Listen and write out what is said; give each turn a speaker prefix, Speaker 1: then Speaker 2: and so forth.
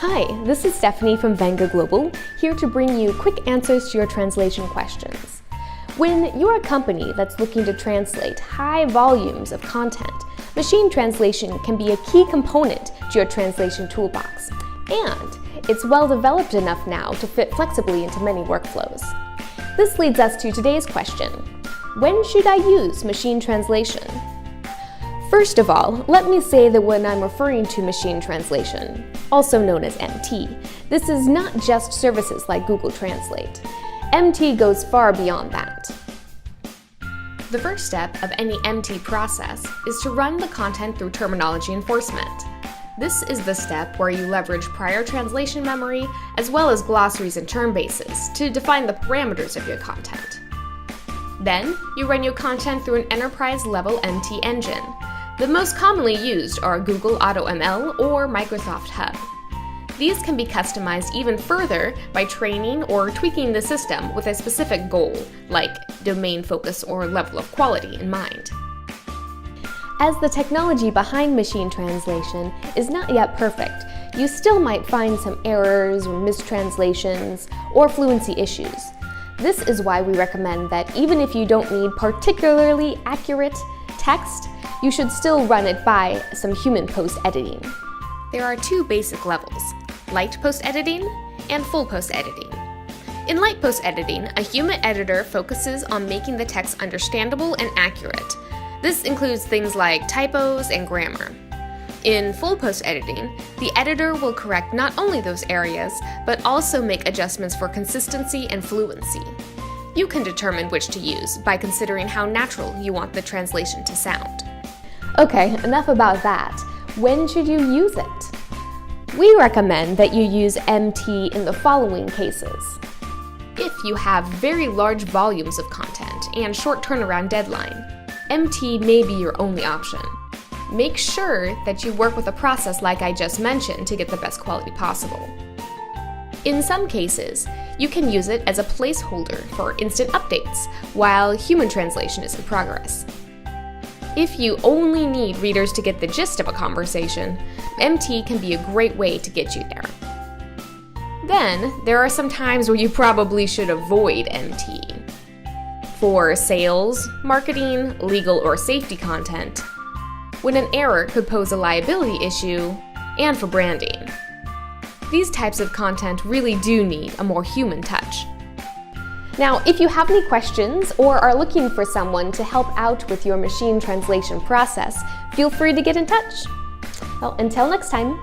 Speaker 1: Hi, this is Stephanie from Venga Global, here to bring you quick answers to your translation questions. When you're a company that's looking to translate high volumes of content, machine translation can be a key component to your translation toolbox, and it's well developed enough now to fit flexibly into many workflows. This leads us to today's question: when should I use machine translation? First of all, let me say that when I'm referring to machine translation, also known as MT, this is not just services like Google Translate. MT goes far beyond that. The first step of any MT process is to run the content through terminology enforcement. This is the step where you leverage prior translation memory as well as glossaries and term bases to define the parameters of your content. Then, you run your content through an enterprise-level MT engine. The most commonly used are Google AutoML or Microsoft Hub. These can be customized even further by training or tweaking the system with a specific goal, like domain focus or level of quality in mind. As the technology behind machine translation is not yet perfect, you still might find some errors or mistranslations or fluency issues. This is why we recommend that even if you don't need particularly accurate text, you should still run it by some human post-editing. There are two basic levels: light post-editing and full post-editing. In light post-editing, a human editor focuses on making the text understandable and accurate. This includes things like typos and grammar. In full post-editing, the editor will correct not only those areas, but also make adjustments for consistency and fluency. You can determine which to use by considering how natural you want the translation to sound. Okay, enough about that. When should you use it? We recommend that you use MT in the following cases. If you have very large volumes of content and short turnaround deadline, MT may be your only option. Make sure that you work with a process like I just mentioned to get the best quality possible. In some cases, you can use it as a placeholder for instant updates while human translation is in progress. If you only need readers to get the gist of a conversation, MT can be a great way to get you there. Then, there are some times where you probably should avoid MT. For sales, marketing, legal, or safety content, when an error could pose a liability issue, and for branding. These types of content really do need a more human touch. Now, if you have any questions or are looking for someone to help out with your machine translation process, feel free to get in touch. Well, until next time.